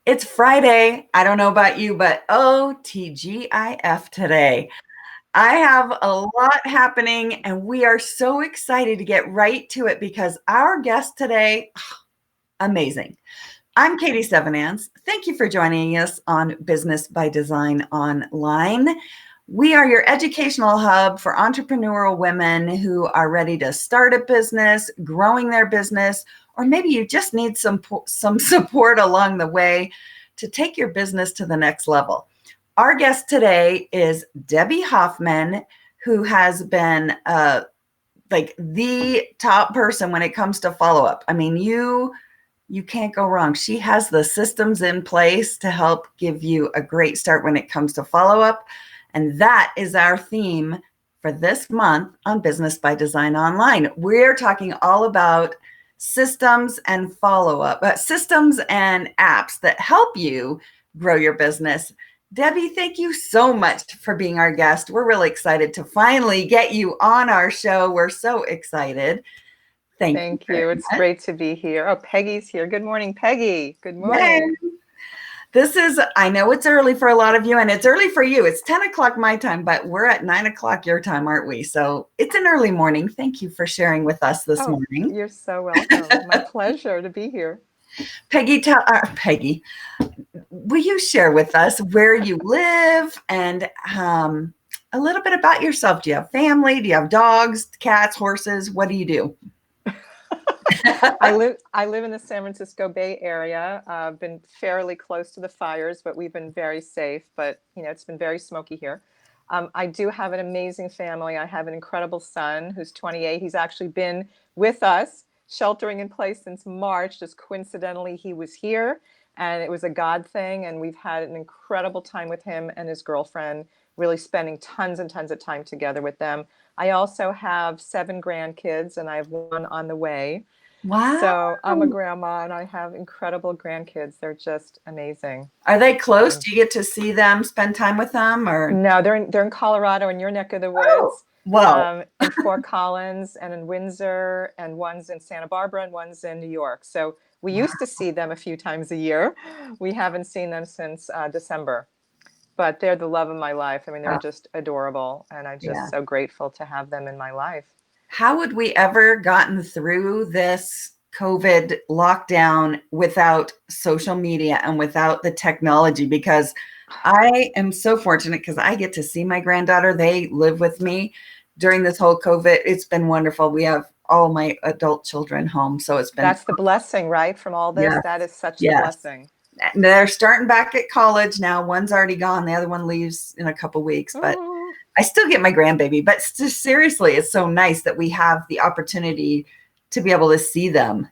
It's Friday. I don't know about you, but oh, TGIF today. I have a lot happening, and we are so excited to get right to it because our guest today, amazing. I'm Katie Sevenance. Thank you for joining us on Business by Design Online. We are your educational hub for entrepreneurial women who are ready to start a business, growing their business, or maybe you just need some support along the way to take your business to the next level. Our guest today is Debbie Hoffman, who has been like the top person when it comes to follow up. I mean, you can't go wrong. She has the systems in place to help give you a great start when it comes to follow up. And that is our theme for this month on Business by Design Online. We're talking all about systems and follow up, systems and apps that help you grow your business. Debbie, thank you so much for being our guest. We're really excited to finally get you on our show. We're so excited. Thank you Thank very you. It's much. great to be here. Oh, Peggy's here. Good morning, Peggy. Good Yay. morning. I know it's early for a lot of you, and it's early for you. It's 10 o'clock my time, but we're at 9 o'clock your time, aren't we? So it's an early morning. Thank you for sharing with us this Oh, morning. you're so welcome. My pleasure to be here. Peggy, will you share with us where you live and a little bit about yourself? Do you have family? Do you have dogs, cats, horses? What do you do? I live in the San Francisco Bay Area. I've been fairly close to the fires, but we've been very safe. But it's been very smoky here. I do have an amazing family. I have an incredible son who's 28. He's actually been with us, sheltering in place since March. Just coincidentally, he was here, and it was a God thing. And we've had an incredible time with him and his girlfriend, really spending tons and tons of time together with them. I also have 7 grandkids, and I have one on the way. Wow. So I'm a grandma and I have incredible grandkids. They're just amazing. Are they close? And Do you get to see them, spend time with them, or? no, they're in Colorado, in your neck of the Oh, woods, whoa. in Fort Collins and in Windsor, and one's in Santa Barbara and one's in New York. So we used to see them a few times a year. We haven't seen them since December, but they're the love of my life. I mean, they're Wow. just adorable, and I'm just Yeah. so grateful to have them in my life. How would we ever gotten through this COVID lockdown without social media and without the technology? Because I am so fortunate because I get to see my granddaughter. They live with me during this whole COVID. It's been wonderful. We have all my adult children home. So it's been, That's the blessing, right? From all this, yes, that is such the yes. blessing. They're starting back at college now. One's already gone. The other one leaves in a couple weeks, but Oh. I still get my grandbaby. But just seriously, it's so nice that we have the opportunity to be able to see them,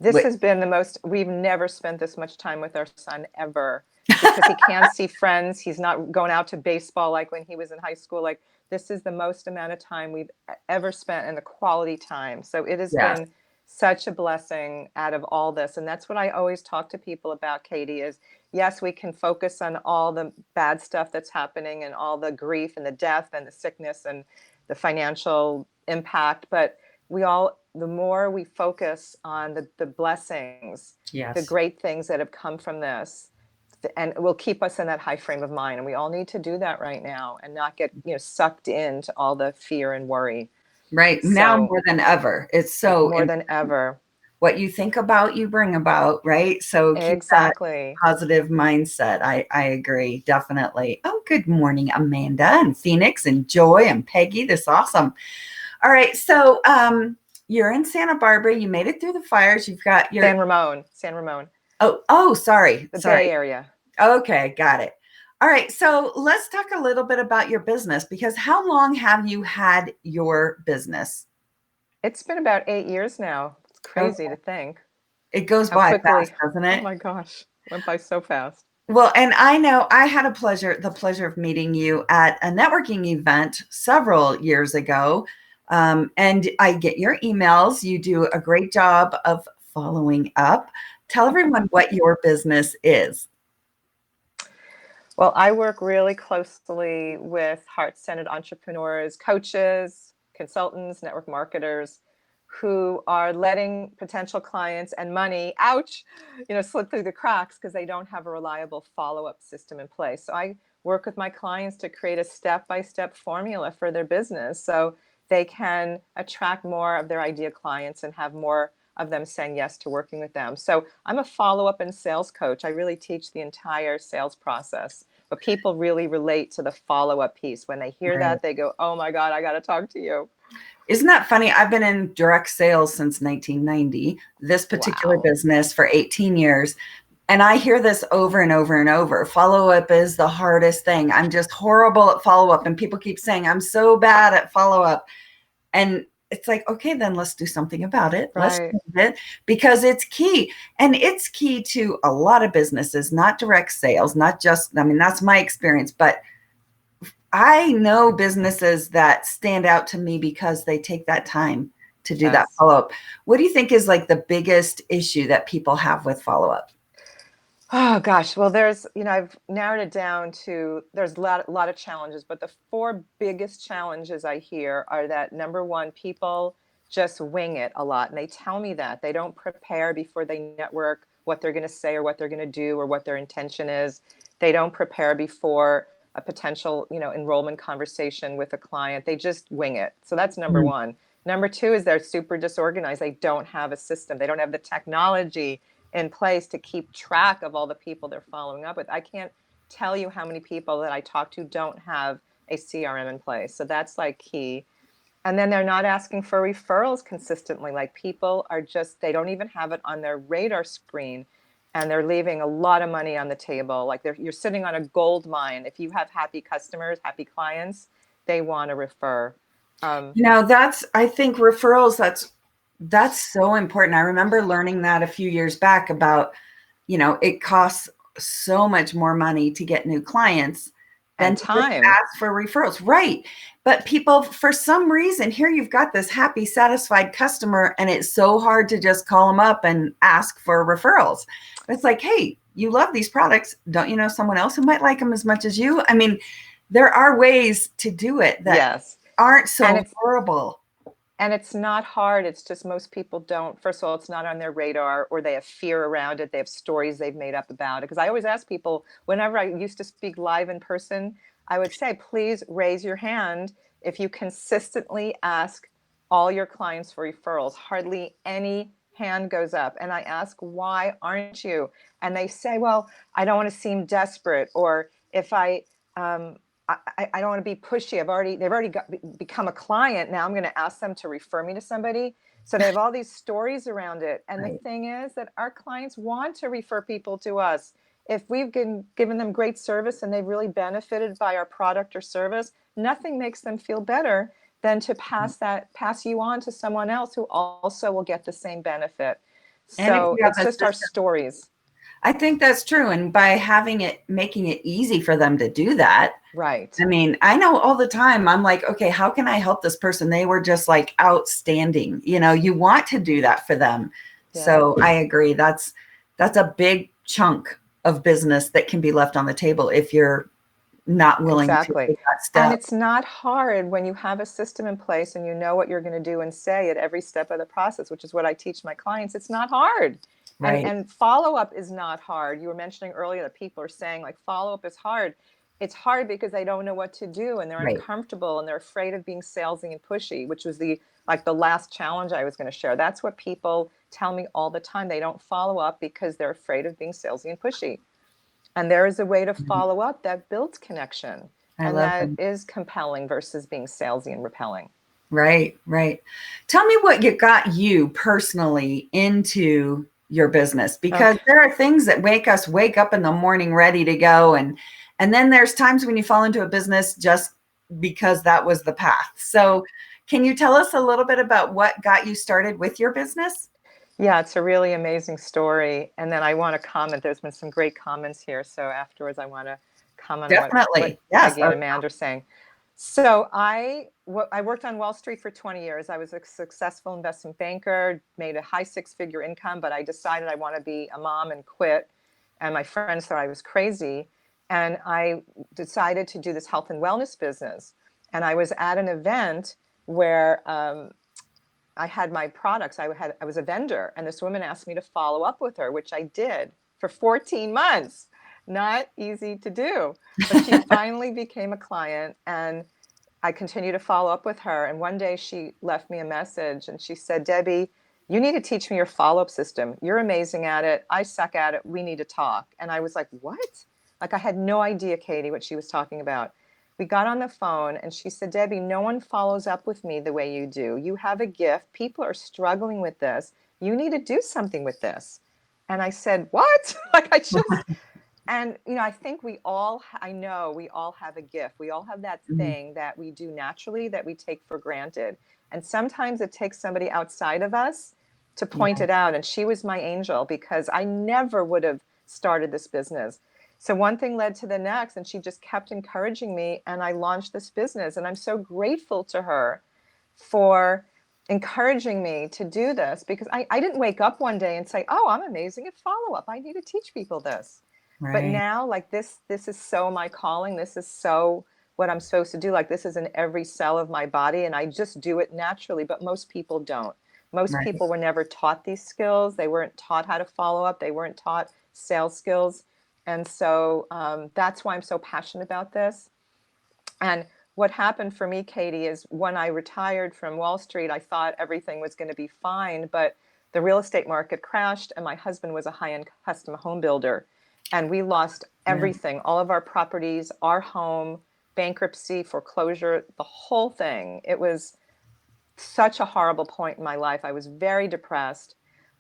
This has been the most, we've never spent this much time with our son ever because he can't see friends. He's not going out to baseball like when he was in high school. Like, this is the most amount of time we've ever spent, and the quality time. So it has Yes, been such a blessing out of all this. And that's what I always talk to people about, Katie, is yes, we can focus on all the bad stuff that's happening and all the grief and the death and the sickness and the financial impact, but the more we focus on the blessings, the yes. great things that have come from this, and it will keep us in that high frame of mind. And we all need to do that right now and not get sucked into all the fear and worry. Right now So more than ever, it's so more than ever. what you think about, you bring about, right? So keep that Exactly. positive mindset. I agree, definitely. Oh, good morning, Amanda and Phoenix and Joy and Peggy. This is awesome. All right, so you're in Santa Barbara. You made it through the fires. You've got your San Ramon, sorry, the sorry. Bay Area. Okay, got it. All right, so let's talk a little bit about your business because how long have you had your business? It's been about 8 years now. It's crazy Okay. to think It goes how by fast, quickly. doesn't Oh it? my gosh, went by so fast. Well, and I know I had the pleasure of meeting you at a networking event several years ago. And I get your emails. You do a great job of following up. Tell everyone what your business is. Well, I work really closely with heart centered entrepreneurs, coaches, consultants, network marketers. who are letting potential clients and money, ouch, slip through the cracks because they don't have a reliable follow-up system in place. So I work with my clients to create a step-by-step formula for their business so they can attract more of their ideal clients and have more of them saying yes to working with them. So I'm a follow-up and sales coach. I really teach the entire sales process, but people really relate to the follow-up piece. When they hear Right. that, they go, oh my God, I got to talk to you. Isn't that funny? I've been in direct sales since 1990, this particular Wow. business for 18 years. And I hear this over and over and over. Follow up is the hardest thing. I'm just horrible at follow up. And people keep saying, I'm so bad at follow up. And it's like, okay, then let's do something about it. Let's Right. change it because it's key. And it's key to a lot of businesses, not direct sales, not just, I mean, that's my experience, but I know businesses that stand out to me because they take that time to do that Yes. follow up. What do you think is like the biggest issue that people have with follow up? Oh gosh. Well, I've narrowed it down to there's a lot of challenges, but the four biggest challenges I hear are that number one, people just wing it a lot. And they tell me that they don't prepare before they network what they're going to say or what they're going to do or what their intention is. They don't prepare before a potential, enrollment conversation with a client. They just wing it. So that's number Mm, one. Number two is they're super disorganized. They don't have a system. They don't have the technology in place to keep track of all the people they're following up with. I can't tell you how many people that I talk to don't have a CRM in place. So that's like key. And then they're not asking for referrals consistently. Like people are just, they don't even have it on their radar screen. And they're leaving a lot of money on the table. Like you're sitting on a gold mine. If you have happy customers, happy clients, they want to refer. Um, That's, I think referrals, that's so important. I remember learning that a few years back about, it costs so much more money to get new clients than and to just time. ask for referrals. Right. But people, for some reason, here you've got this happy, satisfied customer, and it's so hard to just call them up and ask for referrals. It's like, hey, you love these products. Don't you know someone else who might like them as much as you? I mean, there are ways to do it that Yes. aren't And so it's horrible. And it's not hard. It's just most people don't. First of all, it's not on their radar or they have fear around it. They have stories they've made up about it. Because I always ask people, whenever I used to speak live in person, I would say, please raise your hand if you consistently ask all your clients for referrals. Hardly any hand goes up. And I ask, why aren't you? And they say, well, I don't want to seem desperate. Or if um, I don't want to be pushy. They've already become a client. Now I'm going to ask them to refer me to somebody. So they have all these stories around it. And the Right. thing is that our clients want to refer people to us. If we've given them great service and they've really benefited by our product or service, nothing makes them feel better than to pass you on to someone else who also will get the same benefit. And if So you it's have a just our system, stories. I think that's true. And by having it, making it easy for them to do that, Right. I mean, I know all the time, I'm like, okay, how can I help this person? They were just like outstanding. You want to do that for them. Yeah. So I agree. That's a big chunk of business that can be left on the table if you're not willing to Exactly. take that And step. it's not hard when you have a system in place and you know what you're going to do and say at every step of the process, which is what I teach my clients. It's not hard. And Right. and follow up is not hard. You were mentioning earlier that people are saying like follow up is hard. It's hard because they don't know what to do and they're Right. uncomfortable and they're afraid of being salesy and pushy, which was the last challenge I was going to share. That's what people tell me all the time. They don't follow up because they're afraid of being salesy and pushy. And there is a way to Right. follow up that builds connection I and love that them. is compelling versus being salesy and repelling. Right, right. Tell me what got you personally into your business because Okay. there are things that make us wake up in the morning ready to go and then there's times when you fall into a business just because that was the path. So, can you tell us a little bit about what got you started with your business? Yeah, it's a really amazing story. And then I want to comment. There's been some great comments here. So afterwards, I want to comment on what Definitely. Yes. Peggy and Amanda are saying. So I worked on Wall Street for 20 years. I was a successful investment banker, made a high six-figure income, but I decided I want to be a mom and quit. And my friends thought I was crazy. And I decided to do this health and wellness business. And I was at an event where I had my products. I was a vendor, and this woman asked me to follow up with her, which I did for 14 months. Not easy to do, but she finally became a client, and I continued to follow up with her. And one day she left me a message, and she said, "Debbie, you need to teach me your follow-up system. You're amazing at it. I suck at it. We need to talk." And I was like, "What?" Like, I had no idea, Katie, what she was talking about. We got on the phone, and she said, "Debbie, no one follows up with me the way you do. You have a gift. People are struggling with this. You need to do something with this." And I said, "What?" Like, I just, and I think I know we all have a gift. We all have that Mhm. thing that we do naturally that we take for granted. And sometimes it takes somebody outside of us to point Yeah, it out. And she was my angel, because I never would have started this business. So one thing led to the next, and she just kept encouraging me, and I launched this business. And I'm so grateful to her for encouraging me to do this, because I didn't wake up one day and say, "Oh, I'm amazing at follow up. I need to teach people this." But right, now, like, this is so my calling. This is so what I'm supposed to do. Like, this is in every cell of my body, and I just do it naturally. But most people don't. Most right. people were never taught these skills. They weren't taught how to follow up. They weren't taught sales skills. And so that's why I'm so passionate about this. And what happened for me, Katie, is when I retired from Wall Street, I thought everything was going to be fine, but the real estate market crashed, and my husband was a high-end custom home builder, and we lost Yeah, everything, all of our properties, our home, bankruptcy, foreclosure, the whole thing. It was such a horrible point in my life. I was very depressed.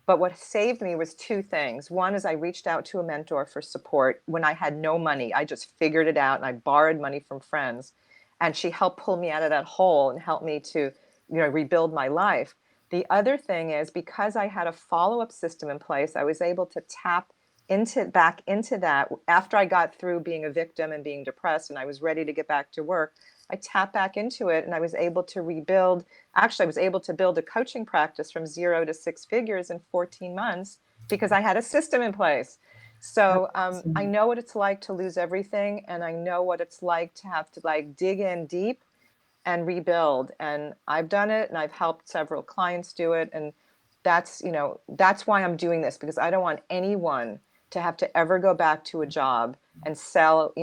But what saved me was two things. One is I reached out to a mentor for support when I had no money. I just figured it out, and I borrowed money from friends. And she helped pull me out of that hole and help me to, rebuild my life. The other thing is, because I had a follow-up system in place, I was able to tap back into that after I got through being a victim and being depressed, and I was ready to get back to work. I tapped back into it, and I was able to rebuild. Actually, I was able to build a coaching practice from 0 to 6 figures in 14 months, because I had a system in place. that's So I awesome. know what it's like to lose everything, and I know what it's like to have to, like, dig in deep and rebuild. And I've done it, and I've helped several clients do it. And that's why I'm doing this, because I don't want anyone to have to ever go back to a job and sell,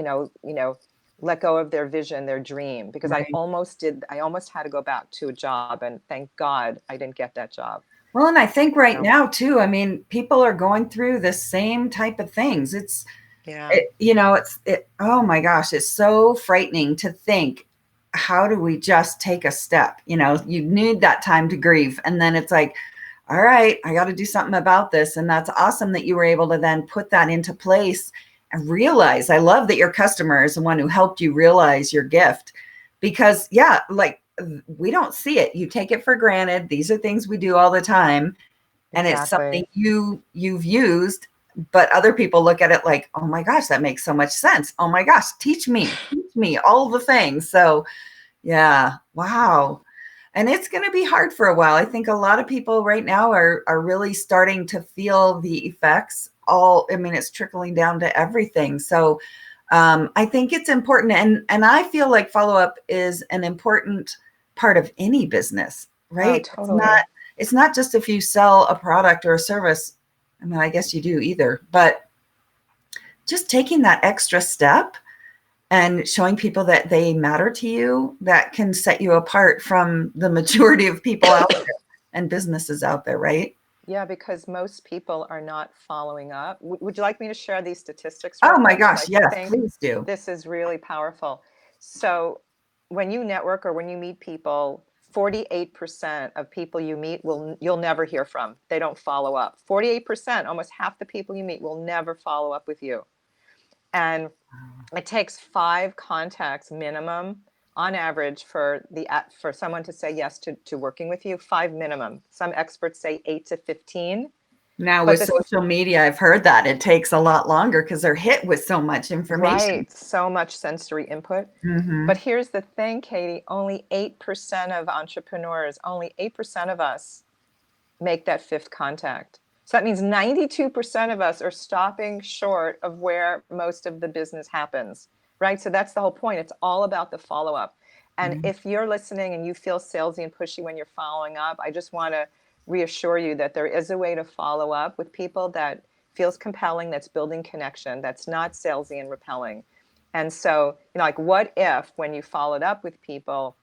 let go of their vision, their dream, because Right. I almost had to go back to a job, and thank God I didn't get that job. Well, and I think right So, now too, I mean, people are going through the same type of things. yeah, Oh my gosh, it's so frightening to think, how do we just take a step? You need that time to grieve. And then it's like, all right, I got to do something about this. And that's awesome that you were able to then put that into place and realize. I love that your customer is the one who helped you realize your gift, because, yeah, like, we don't see it. You take it for granted. These are things we do all the time, and it's something exactly. you've used, but other people look at it like, oh my gosh, that makes so much sense. Oh my gosh, teach me all the things. So yeah, wow. And it's going to be hard for a while. I think a lot of people right now are really starting to feel the effects. I mean, it's trickling down to everything. So I think it's important, and I feel like follow up is an important part of any business, Oh, right? totally. It's not just if you sell a product or a service. I mean, I guess you do either, but just taking that extra step and showing people that they matter to you, that can set you apart from the majority of people out there and businesses out there, right? Yeah, because most people are not following up. Would you like me to share these statistics real Oh my quick? Because gosh, I yes, think please do. this is really powerful. So, when you network or when you meet people, 48% of people you meet you'll never hear from. They don't follow up. 48%, almost half the people you meet will never follow up with you. And it takes 5 contacts minimum on average for someone to say yes to working with you. 5 minimum. Some experts say 8 to 15. Now But with this social media, I've heard that it takes a lot longer because they're hit with so much information. Right, so much sensory input. But Mhm. here's the thing, Katie, only 8% of entrepreneurs, only 8% of us make that fifth contact. So that means 92% of us are stopping short of where most of the business happens, right? So that's the whole point. It's all about the follow up. And Mhm. if you're listening and you feel salesy and pushy when you're following up, I just want to reassure you that there is a way to follow up with people that feels compelling, that's building connection, that's not salesy and repelling. And so, like, what if when you followed up with people,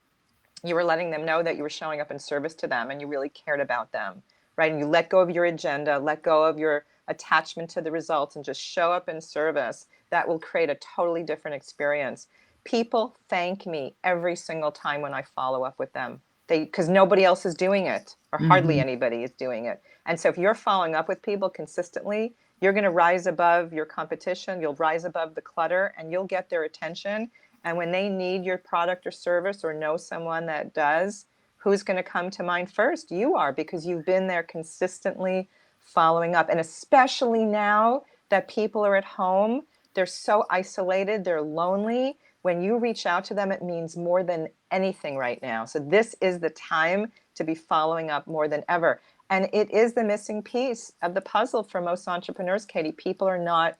you were letting them know that you were showing up in service to them and you really cared about them, right? And you let go of your agenda, let go of your attachment to the results, and just show up in service. That will create a totally different experience. People thank me every single time when I follow up with them. Because nobody else is doing it, or hardly Mhm. anybody is doing it. And so if you're following up with people consistently, you're going to rise above your competition, you'll rise above the clutter, and you'll get their attention. And when they need your product or service or know someone that does, who's going to come to mind first? You are, because you've been there consistently following up. And especially now that people are at home, they're so isolated, they're lonely. When you reach out to them, it means more than anything right now. So this is the time to be following up more than ever. And it is the missing piece of the puzzle for most entrepreneurs, Katie. People are not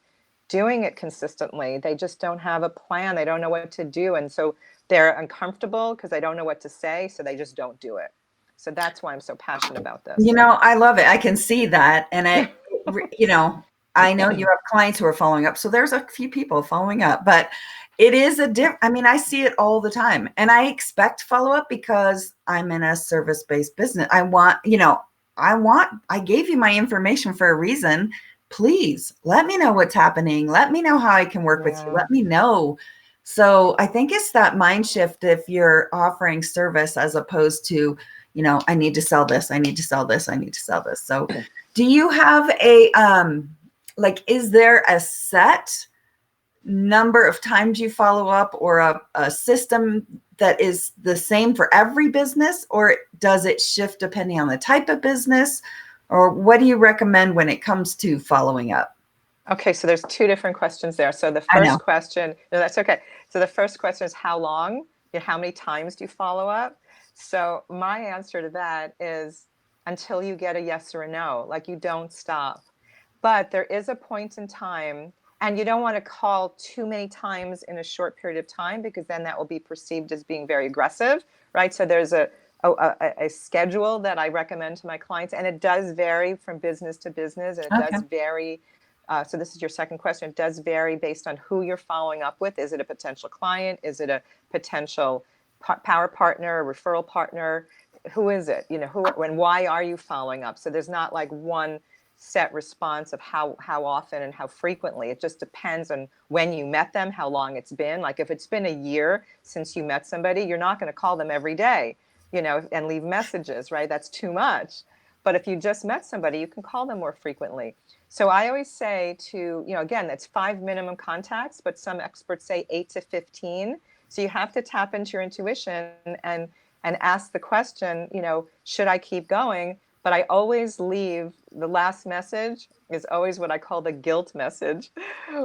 doing it consistently. They just don't have a plan. They don't know what to do. And so they're uncomfortable because they don't know what to say. So they just don't do it. So that's why I'm so passionate about this. I love it. I can see that. And I know you have clients who are following up. So there's a few people following up, but it is I mean, I see it all the time and I expect follow up because I'm in a service based business. I gave you my information for a reason. Please let me know what's happening. Let me know how I can work with you. Yeah. Let me know. So I think it's that mind shift if you're offering service as opposed to, I need to sell this. I need to sell this. I need to sell this. So do you have is there a set number of times you follow up or a system that is the same for every business, or does it shift depending on the type of business? Or what do you recommend when it comes to following up? Okay, so there's two different questions there. So the I know. first question, no, that's okay. So the first question is how long? How many times do you follow up? So my answer to that is until you get a yes or a no, like you don't stop. But there is a point in time, and you don't want to call too many times in a short period of time because then that will be perceived as being very aggressive, right? So there's a schedule that I recommend to my clients, and it does vary from business to business, and it Okay. does vary. So this is your second question. It does vary based on who you're following up with. Is it a potential client? Is it a potential power partner, a referral partner? Who is it? Who and why are you following up? So there's not like one set response of how often and how frequently. It just depends on when you met them, how long it's been. Like if it's been a year since you met somebody, you're not going to call them every day, and leave messages, right? That's too much. But if you just met somebody, you can call them more frequently. So I always say to, again, that's 5 minimum contacts, but some experts say 8 to 15. So you have to tap into your intuition and ask the question, should I keep going? But I always leave the last message is always what I call the guilt message,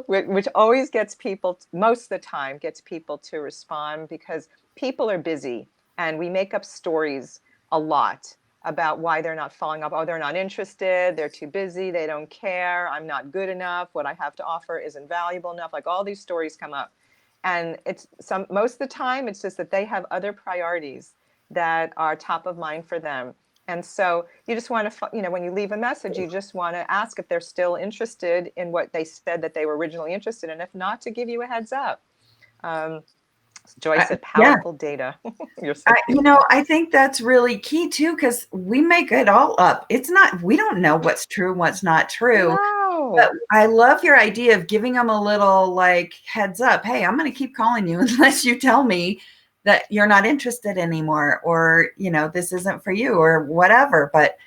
which always gets people, most of the time, gets people to respond because people are busy and we make up stories a lot about why they're not following up. Oh, they're not interested. They're too busy. They don't care. I'm not good enough. What I have to offer isn't valuable enough. Like all these stories come up. And most of the time, it's just that they have other priorities that are top of mind for them. And so you just want to, when you leave a message, you just want to ask if they're still interested in what they said that they were originally interested in. If not, to give you a heads up. Joyce said, Yeah. powerful data. You're so cute. I think that's really key too, because we make it all up. We don't know what's true and what's not true. But No. I love your idea of giving them a little heads up. Hey, I'm going to keep calling you unless you tell me that you're not interested anymore, or, this isn't for you or whatever. But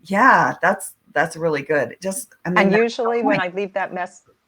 yeah, that's really good. And That's the usually when point. I leave that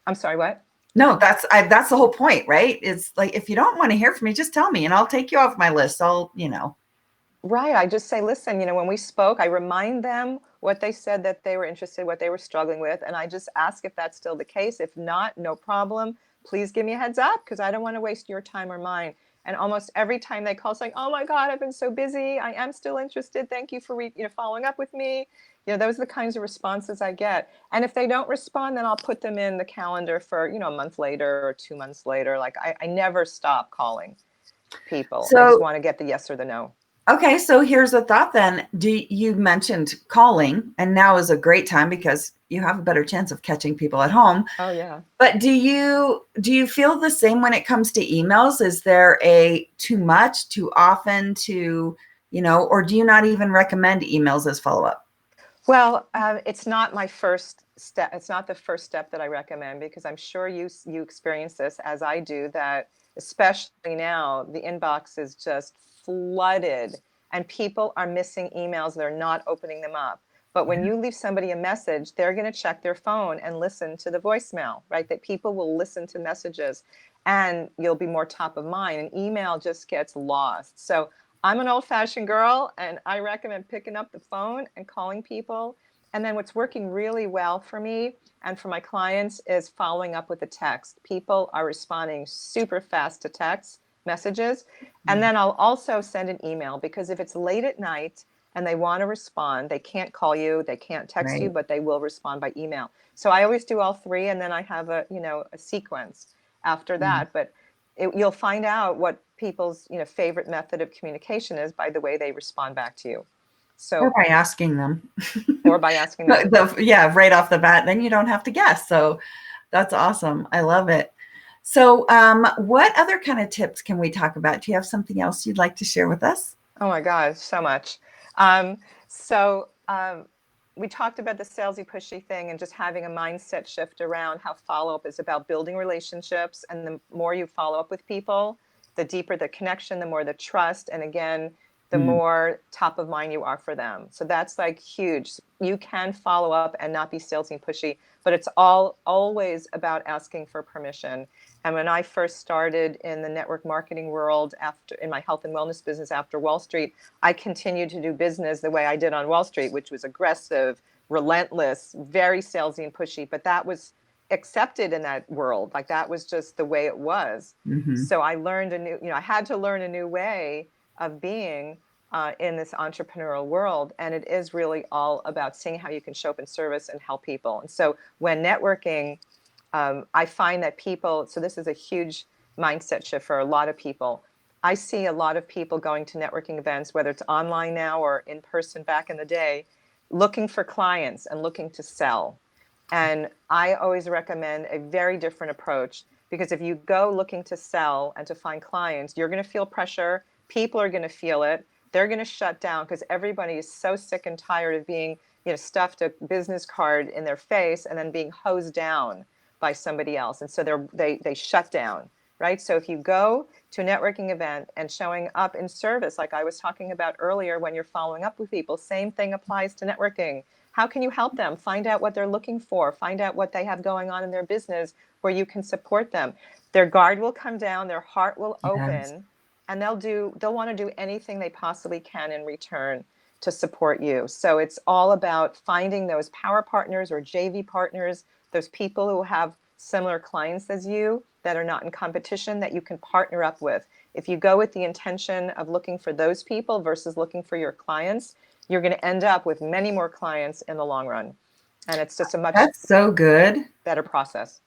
I'm sorry, what? No, that's the whole point, right? It's like, if you don't want to hear from me, just tell me and I'll take you off my list. Right. I just say, listen, when we spoke, I remind them what they said that they were interested, what they were struggling with. And I just ask if that's still the case. If not, no problem. Please give me a heads up because I don't want to waste your time or mine. And almost every time they call saying, oh my God, I've been so busy. I am still interested. Thank you for following up with me. Those are the kinds of responses I get. And if they don't respond, then I'll put them in the calendar for, a month later or 2 months later. Like I never stop calling. people. I just So want to get the yes or the no. okay, so here's a thought then. You mentioned calling, and now is a great time because you have a better chance of catching people at home. Oh yeah. But do you feel the same when it comes to emails? Is there a too much, too often, or do you not even recommend emails as follow-up? Well, it's not my first step. It's not the first step that I recommend because I'm sure you experience this as I do. That especially now, the inbox is just flooded, and people are missing emails. They're not opening them up. But when you leave somebody a message, they're going to check their phone and listen to the voicemail, right? That people will listen to messages, and you'll be more top of mind. And email just gets lost. So I'm an old fashioned girl and I recommend picking up the phone and calling people. And then what's working really well for me and for my clients is following up with a text. People are responding super fast to text messages. And then I'll also send an email because if it's late at night and they want to respond, they can't call you, they can't text you, Right. but they will respond by email. So I always do all three and then I have a sequence after Mm. that. But you'll find out what people's favorite method of communication is by the way they respond back to you. Or So, by asking them. or by asking them. Yeah, right off the bat, then you don't have to guess. So that's awesome. I love it. So, what other kind of tips can we talk about? Do you have something else you'd like to share with us? Oh my God, so much. Um, so we talked about the salesy pushy thing and just having a mindset shift around how follow up is about building relationships. And the more you follow up with people, the deeper the connection, the more the trust. And again, the Mm, more top of mind you are for them. So that's like huge. You can follow up and not be salesy and pushy, but it's always about asking for permission. And when I first started in the network marketing world after in my health and wellness business after Wall Street, I continued to do business the way I did on Wall Street, which was aggressive, relentless, very salesy and pushy. But that was accepted in that world. Like that was just the way it was. mhm. So I learned I had to learn a new way of being in this entrepreneurial world. And it is really all about seeing how you can show up in service and help people. And so when networking, I find that people, so this is a huge mindset shift for a lot of people. I see a lot of people going to networking events, whether it's online now or in person back in the day, looking for clients and looking to sell. And I always recommend a very different approach because if you go looking to sell and to find clients, you're going to feel pressure. People are going to feel it. They're going to shut down because everybody is so sick and tired of being, stuffed a business card in their face and then being hosed down by somebody else. And so they shut down, right? So if you go to a networking event and showing up in service, like I was talking about earlier, when you're following up with people, same thing applies to networking. How can you help them? Find out what they're looking for. Find out what they have going on in their business where you can support them. Their guard will come down, their heart will Yes. open, and they'll want to do anything they possibly can in return to support you. So it's all about finding those power partners or JV partners, those people who have similar clients as you that are not in competition that you can partner up with. If you go with the intention of looking for those people versus looking for your clients, you're going to end up with many more clients in the long run. And it's just a much That's so good. better process.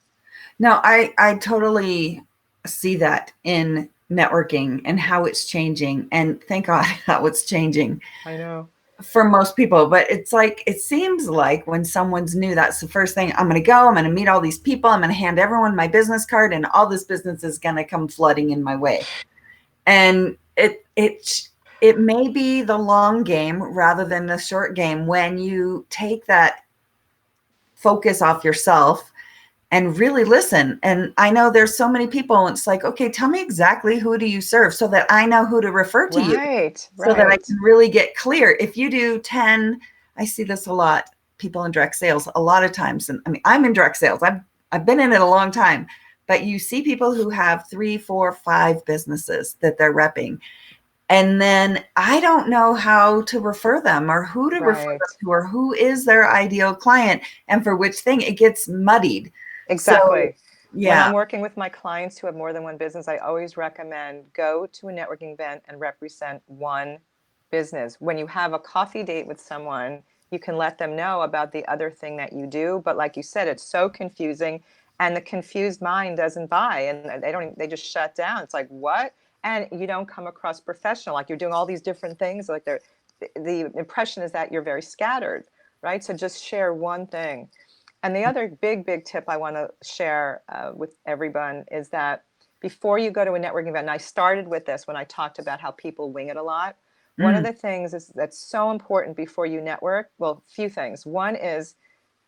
No, I totally see that in networking and how it's changing, and thank God how it's changing I know. for most people. But it's like it seems like when someone's new, that's the first thing. I'm going to go. I'm going to meet all these people. I'm going to hand everyone my business card, and all this business is going to come flooding in my way. And it may be the long game rather than the short game when you take that focus off yourself and really listen. And I know there's so many people, and it's like, okay, tell me exactly who do you serve so that I know who to refer to you, Right, so that I right. can really get clear. If you do 10, I see this a lot, people in direct sales a lot of times. And I mean, I'm in direct sales. I've been in it a long time, but you see people who have 3, 4, 5 businesses that they're repping. And then I don't know how to refer them or who to refer them Right. to or who is their ideal client and for which thing. It gets muddied. So, Exactly. When yeah. I'm working with my clients who have more than one business, I always recommend go to a networking event and represent one business. When you have a coffee date with someone, you can let them know about the other thing that you do. But like you said, it's so confusing and the confused mind doesn't buy and they just shut down. It's like, what? and you don't come across professional, like you're doing all these different things. Like the impression is that you're very scattered, right? So just share one thing. And the other big tip I want to share with everyone is that before you go to a networking event, and I started with this when I talked about how people wing it a lot. One of Mm, the things is that's so important before you network. Well, a few things. One is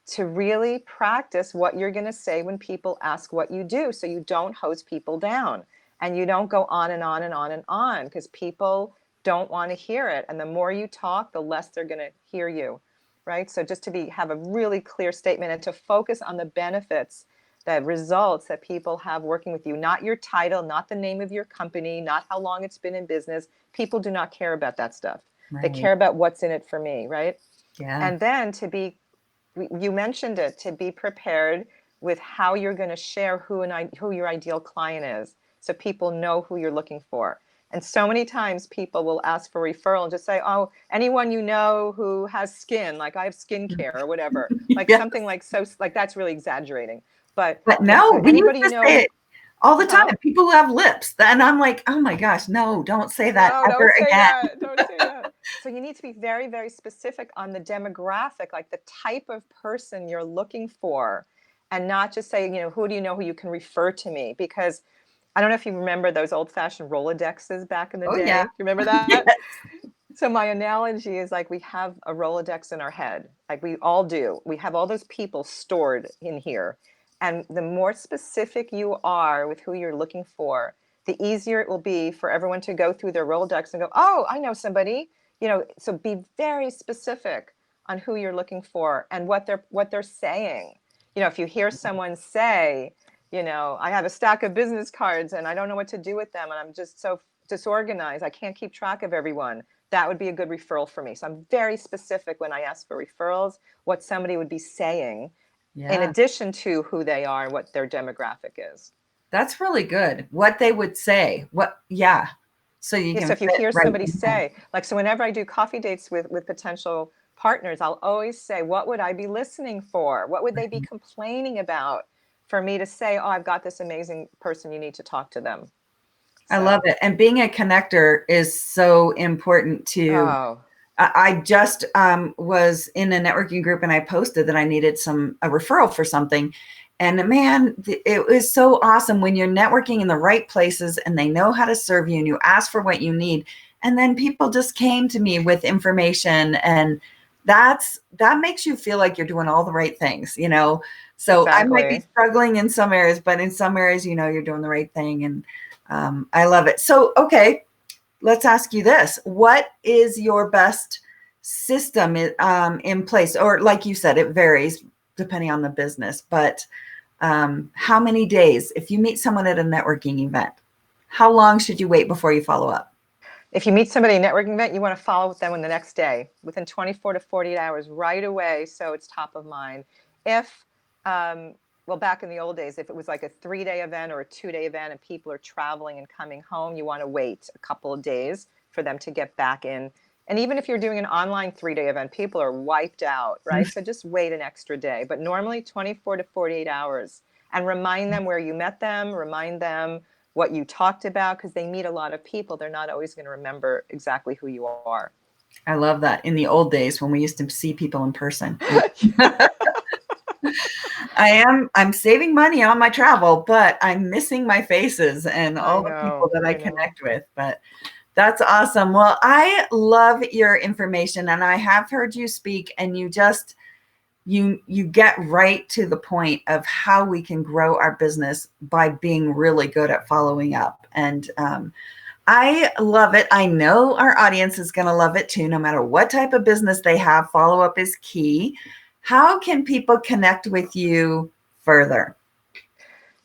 to really practice what you're going to say when people ask what you do, so you don't hose people down and you don't go on and on and on and on, because people don't want to hear it. And the more you talk, the less they're going to hear you, right? So just to have a really clear statement and to focus on the benefits, the results that people have working with you, not your title, not the name of your company, not how long it's been in business. People do not care about that stuff. They right. care about what's in it for me, right? Yeah. And then to be, you mentioned it, to be prepared with how you're going to share who your ideal client is, so people know who you're looking for. And so many times people will ask for referral and just say, oh, anyone you know who has skin, like I have skincare or whatever, like Yeah. something like, so like that's really exaggerating. But But no, we used anybody you to say know, it all the time. huh? People who have lips. And I'm like, oh my gosh, no, don't say that No, ever don't say again. that. Don't say that. So you need to be very, very specific on the demographic, like the type of person you're looking for, and not just say, who do you know who you can refer to me? Because I don't know if you remember those old-fashioned Rolodexes back in the Oh yeah. day. You remember Yes. that? So my analogy is like we have a Rolodex in our head, like we all do. We have all those people stored in here. And the more specific you are with who you're looking for, the easier it will be for everyone to go through their Rolodex and go, oh, I know somebody. So be very specific on who you're looking for and what they're saying. If you hear someone say, I have a stack of business cards and I don't know what to do with them and I'm just so disorganized, I can't keep track of everyone, that would be a good referral for me. So I'm very specific when I ask for referrals, what somebody would be saying in Yeah. addition to who they are and what their demographic is. That's really good. What they would say. What, yeah. So you Yeah, so can if you fit hear right somebody in there. say, like, so whenever I do coffee dates with potential partners, I'll always say, what would I be listening for? What would they be complaining about for me to say, oh, I've got this amazing person, you need to talk to them. I love So, it. And being a connector is so important to. oh, I just was in a networking group and I posted that I needed a referral for something. And man, it was so awesome when you're networking in the right places and they know how to serve you and you ask for what you need. And then people just came to me with information, and that makes you feel like you're doing all the right things. So I might be exactly. struggling in some areas, but in some areas, you're doing the right thing. And I love it. So, okay, let's ask you this. What is your best system in place? Or like you said, it varies depending on the business, but how many days, if you meet someone at a networking event, how long should you wait before you follow up? If you meet somebody at a networking event, you want to follow with them in the next day, within 24 to 48 hours, right away, so it's top of mind. If, well, back in the old days, if it was like a 3-day event or a 2-day event and people are traveling and coming home, you want to wait a couple of days for them to get back in. And even if you're doing an online 3-day event, people are wiped out, right? So just wait an extra day. But normally 24 to 48 hours. And remind them where you met them, remind them what you talked about, because they meet a lot of people. They're not always going to remember exactly who you are. I love that. In the old days when we used to see people in person. I'm saving money on my travel, but I'm missing my faces and I all the people know, that I I know. connect with. But that's awesome. Well, I love your information, and I have heard you speak, and you get right to the point of how we can grow our business by being really good at following up. And I love it. I know our audience is going to love it too. No matter what type of business they have, follow up is key. How can people connect with you further?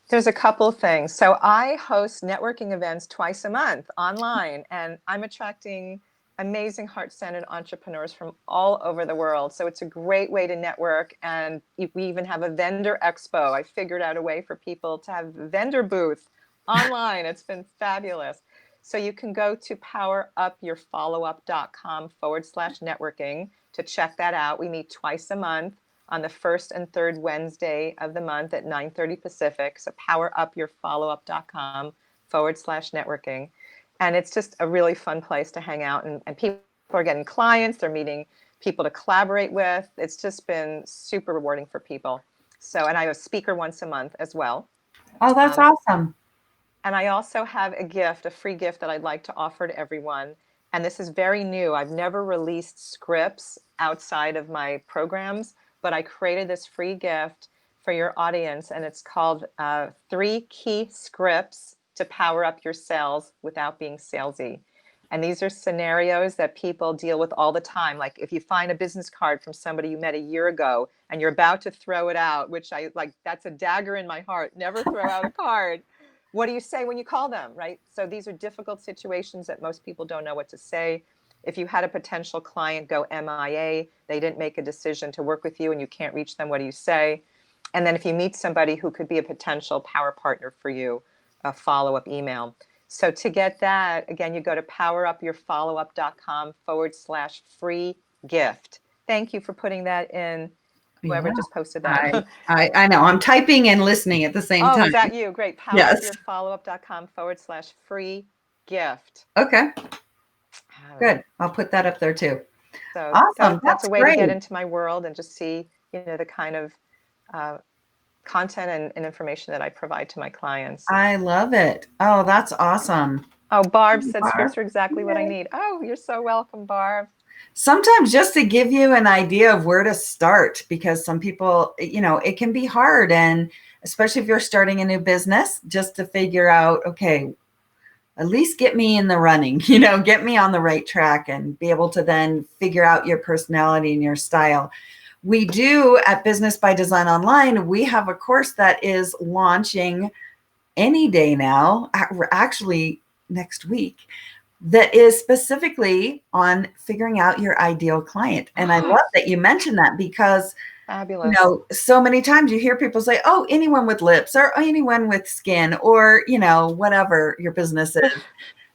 There's a couple of things. So I host networking events twice a month online, and I'm attracting amazing heart-centered entrepreneurs from all over the world. So it's a great way to network. And we even have a vendor expo. I figured out a way for people to have a vendor booth online. It's been fabulous. So you can go to powerupyourfollowup.com/networking to check that out. We meet twice a month on the first and third Wednesday of the month at 9:30 Pacific. So powerupyourfollowup.com/networking. And it's just a really fun place to hang out. And people are getting clients, they're meeting people to collaborate with. It's just been super rewarding for people. So, and I have a speaker once a month as well. Oh, that's Um, awesome. and I also have a gift, a free gift that I'd like to offer to everyone. And this is very new. I've never released scripts outside of my programs, but I created this free gift for your audience, and it's called 3 Key Scripts to Power Up Your Sales Without Being Salesy. And these are scenarios that people deal with all the time. Like if you find a business card from somebody you met a year ago and you're about to throw it out, which I like, that's a dagger in my heart. Never throw out a card. What do you say when you call them, right? So these are difficult situations that most people don't know what to say. If you had a potential client go MIA, they didn't make a decision to work with you and you can't reach them, what do you say? And then if you meet somebody who could be a potential power partner for you, a follow-up email. So to get that, again, you go to powerupyourfollowup.com/free gift. Thank you for putting that in, Yeah, whoever just posted I, that. I know. I'm typing and listening at the same Oh, time. is that you? Great. Yes. Powerupyourfollowup.com/free gift. Okay. All right. Good. I'll put that up there too. So Awesome. that's That's a way to get great. into my world and just see, the kind of uh, content and information that I provide to my clients. I love it. Oh, that's awesome. Oh, Barb said Barb. scripts are exactly what I Yay. need. Oh, you're so welcome, Barb. Sometimes just to give you an idea of where to start, because some people, it can be hard. And especially if you're starting a new business, just to figure out, okay, at least get me in the running, get me on the right track and be able to then figure out your personality and your style. We do at Business by Design Online, we have a course that is launching any day now, actually next week, that is specifically on figuring out your ideal client. And I love that you mentioned that because, Fabulous. so many times you hear people say, oh, anyone with lips or anyone with skin or, whatever your business is.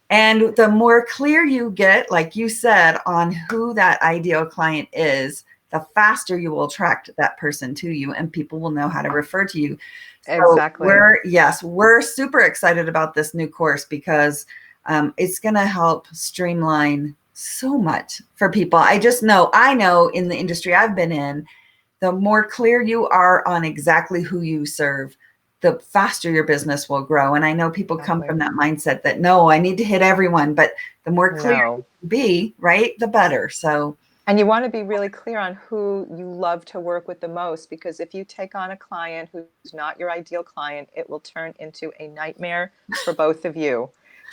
And the more clear you get, like you said, on who that ideal client is, the faster you will attract that person to you and people will know how to refer to you. So Exactly. we're super excited about this new course because it's going to help streamline so much for people. I know in the industry I've been in, the more clear you are on exactly who you serve, the faster your business will grow. And I know people come Exactly. from that mindset that, no, I need to hit everyone, but the more clear you No. be, right, the better. So And you want to be really clear on who you love to work with the most, because if you take on a client who's not your ideal client, it will turn into a nightmare for both of you.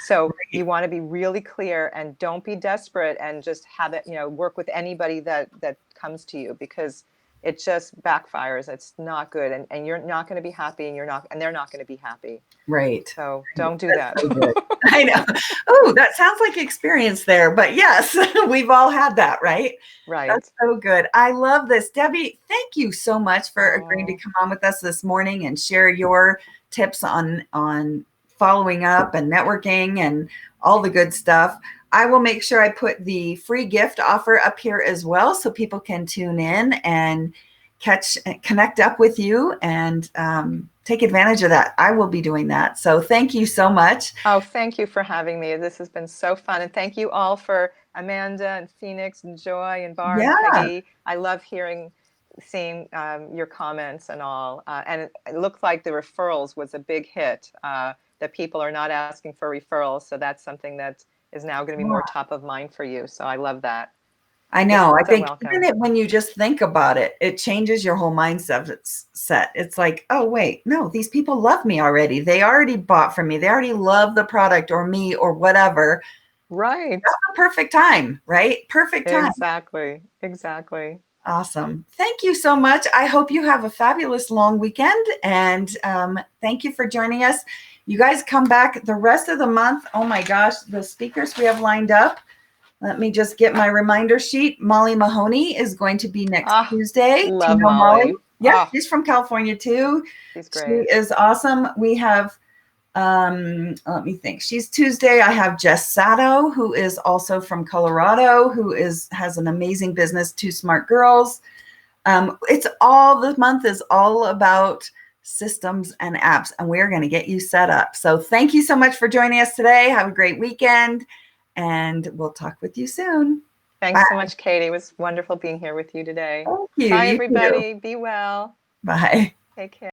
So you want to be really clear and don't be desperate and just have it, work with anybody that comes to you, because it just backfires. It's not good. And you're not going to be happy and they're not going to be happy. right. So don't do That's that. so good. I know. Oh, that sounds like experience there, but yes, we've all had that, right? Right. That's so good. I love this. Debbie, thank you so much for agreeing to Oh, come on with us this morning and share your tips on following up and networking and all the good stuff. I will make sure I put the free gift offer up here as well so people can tune in and connect up with you and take advantage of that. I will be doing that. So thank you so much. Oh, thank you for having me. This has been so fun. And thank you all for Amanda and Phoenix and Joy and Barb, Yeah. Peggy. I love seeing your comments and all. And it looked like the referrals was a big hit, that people are not asking for referrals. So that's something that is now going to be more top of mind for you. So I love that. I You're know. I so think even welcome. when you just think about it, it changes your whole mindset. It's like, oh, wait, no, these people love me already. They already bought from me. They already love the product or me or whatever. Right. That's the perfect time, right? Perfect time. Exactly. Exactly. Awesome. Thank you so much. I hope you have a fabulous long weekend. And thank you for joining us. You guys come back the rest of the month. Oh my gosh, the speakers we have lined up. Let me just get my reminder sheet. Molly Mahoney is going to be next Ah, Tuesday. Do you love know Molly? Molly. Yeah, Ah, she's from California too. she's She great. is awesome. We have, let me think. She's Tuesday. I have Jess Sato, who is also from Colorado, who has an amazing business, Two Smart Girls. The month is all about systems and apps, and we're going to get you set up. So thank you so much for joining us today. Have a great weekend, and we'll talk with you soon. Bye. Thanks so much, Katie. It was wonderful being here with you today. Thank you. Bye, You too. everybody. Be well. Bye. Take care.